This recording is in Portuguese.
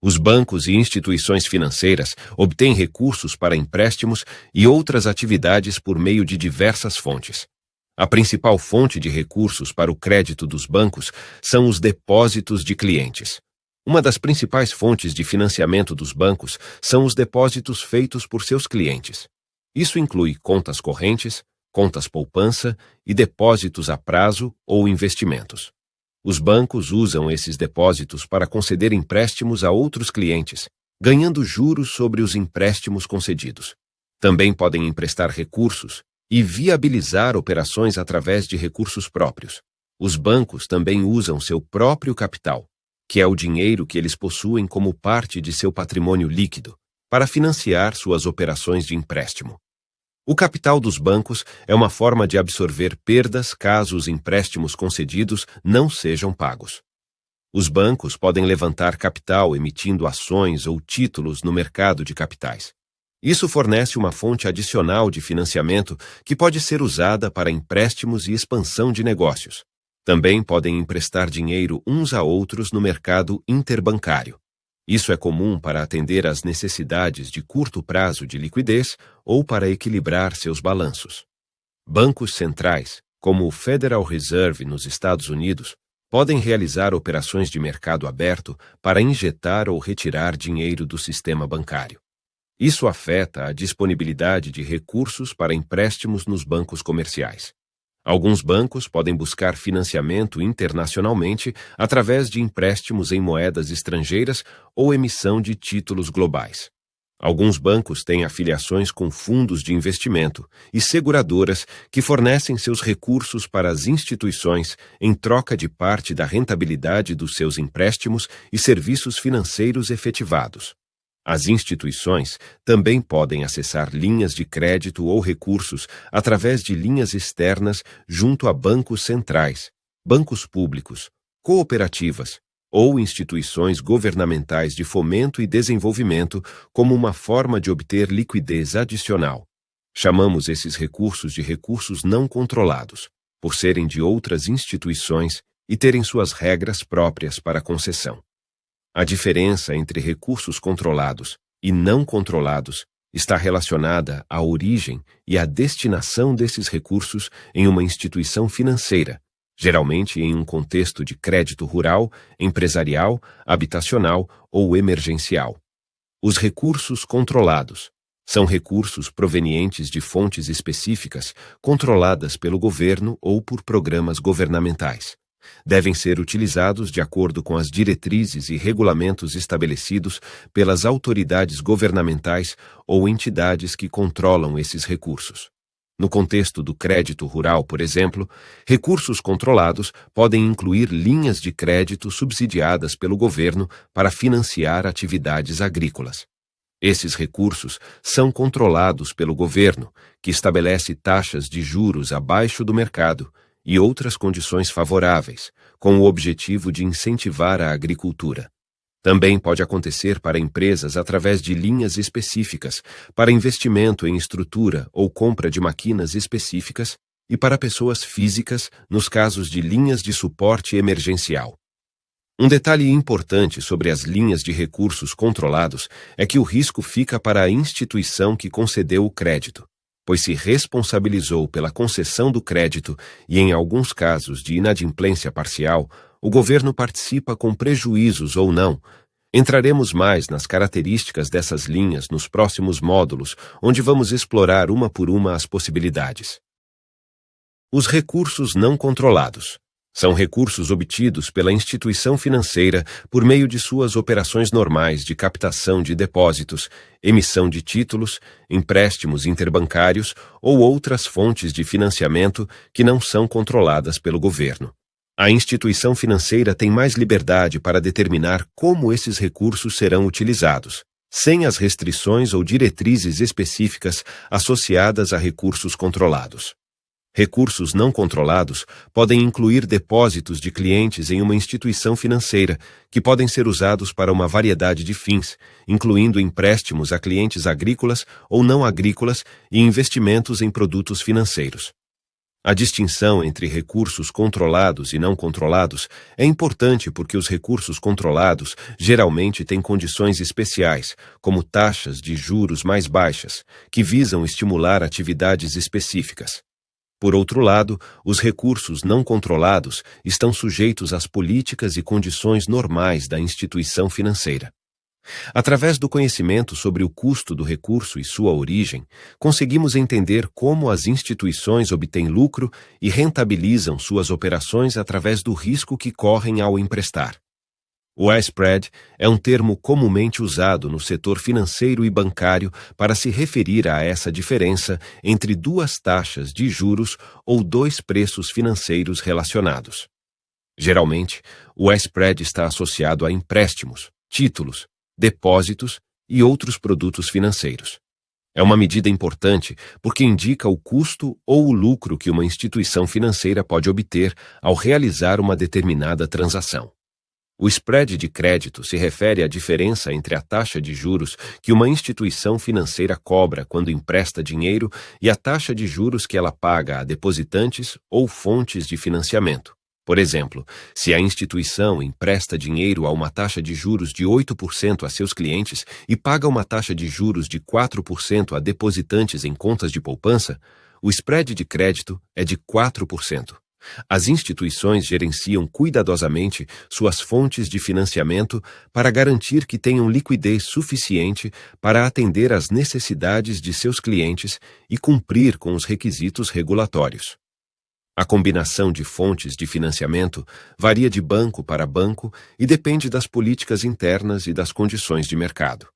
Os bancos e instituições financeiras obtêm recursos para empréstimos e outras atividades por meio de diversas fontes. A principal fonte de recursos para o crédito dos bancos são os depósitos de clientes. Uma das principais fontes de financiamento dos bancos são os depósitos feitos por seus clientes. Isso inclui contas correntes, contas poupança e depósitos a prazo ou investimentos. Os bancos usam esses depósitos para conceder empréstimos a outros clientes, ganhando juros sobre os empréstimos concedidos. Também podem emprestar recursos e viabilizar operações através de recursos próprios. Os bancos também usam seu próprio capital, que é o dinheiro que eles possuem como parte de seu patrimônio líquido, para financiar suas operações de empréstimo. O capital dos bancos é uma forma de absorver perdas caso os empréstimos concedidos não sejam pagos. Os bancos podem levantar capital emitindo ações ou títulos no mercado de capitais. Isso fornece uma fonte adicional de financiamento que pode ser usada para empréstimos e expansão de negócios. Também podem emprestar dinheiro uns a outros no mercado interbancário. Isso é comum para atender às necessidades de curto prazo de liquidez ou para equilibrar seus balanços. Bancos centrais, como o Federal Reserve nos Estados Unidos, podem realizar operações de mercado aberto para injetar ou retirar dinheiro do sistema bancário. Isso afeta a disponibilidade de recursos para empréstimos nos bancos comerciais. Alguns bancos podem buscar financiamento internacionalmente através de empréstimos em moedas estrangeiras ou emissão de títulos globais. Alguns bancos têm afiliações com fundos de investimento e seguradoras que fornecem seus recursos para as instituições em troca de parte da rentabilidade dos seus empréstimos e serviços financeiros efetivados. As instituições também podem acessar linhas de crédito ou recursos através de linhas externas junto a bancos centrais, bancos públicos, cooperativas ou instituições governamentais de fomento e desenvolvimento como uma forma de obter liquidez adicional. Chamamos esses recursos de recursos não controlados, por serem de outras instituições e terem suas regras próprias para concessão. A diferença entre recursos controlados e não controlados está relacionada à origem e à destinação desses recursos em uma instituição financeira, geralmente em um contexto de crédito rural, empresarial, habitacional ou emergencial. Os recursos controlados são recursos provenientes de fontes específicas controladas pelo governo ou por programas governamentais. Devem ser utilizados de acordo com as diretrizes e regulamentos estabelecidos pelas autoridades governamentais ou entidades que controlam esses recursos. No contexto do crédito rural, por exemplo, recursos controlados podem incluir linhas de crédito subsidiadas pelo governo para financiar atividades agrícolas. Esses recursos são controlados pelo governo, que estabelece taxas de juros abaixo do mercado e outras condições favoráveis, com o objetivo de incentivar a agricultura. Também pode acontecer para empresas através de linhas específicas, para investimento em estrutura ou compra de máquinas específicas e para pessoas físicas nos casos de linhas de suporte emergencial. Um detalhe importante sobre as linhas de recursos controlados é que o risco fica para a instituição que concedeu o crédito, pois se responsabilizou pela concessão do crédito e, em alguns casos de inadimplência parcial, o governo participa com prejuízos ou não. Entraremos mais nas características dessas linhas nos próximos módulos, onde vamos explorar uma por uma as possibilidades. Os recursos não controlados são recursos obtidos pela instituição financeira por meio de suas operações normais de captação de depósitos, emissão de títulos, empréstimos interbancários ou outras fontes de financiamento que não são controladas pelo governo. A instituição financeira tem mais liberdade para determinar como esses recursos serão utilizados, sem as restrições ou diretrizes específicas associadas a recursos controlados. Recursos não controlados podem incluir depósitos de clientes em uma instituição financeira, que podem ser usados para uma variedade de fins, incluindo empréstimos a clientes agrícolas ou não agrícolas e investimentos em produtos financeiros. A distinção entre recursos controlados e não controlados é importante porque os recursos controlados geralmente têm condições especiais, como taxas de juros mais baixas, que visam estimular atividades específicas. Por outro lado, os recursos não controlados estão sujeitos às políticas e condições normais da instituição financeira. Através do conhecimento sobre o custo do recurso e sua origem, conseguimos entender como as instituições obtêm lucro e rentabilizam suas operações através do risco que correm ao emprestar. O spread é um termo comumente usado no setor financeiro e bancário para se referir a essa diferença entre duas taxas de juros ou dois preços financeiros relacionados. Geralmente, o spread está associado a empréstimos, títulos, depósitos e outros produtos financeiros. É uma medida importante porque indica o custo ou o lucro que uma instituição financeira pode obter ao realizar uma determinada transação. O spread de crédito se refere à diferença entre a taxa de juros que uma instituição financeira cobra quando empresta dinheiro e a taxa de juros que ela paga a depositantes ou fontes de financiamento. Por exemplo, se a instituição empresta dinheiro a uma taxa de juros de 8% a seus clientes e paga uma taxa de juros de 4% a depositantes em contas de poupança, o spread de crédito é de 4%. As instituições gerenciam cuidadosamente suas fontes de financiamento para garantir que tenham liquidez suficiente para atender às necessidades de seus clientes e cumprir com os requisitos regulatórios. A combinação de fontes de financiamento varia de banco para banco e depende das políticas internas e das condições de mercado.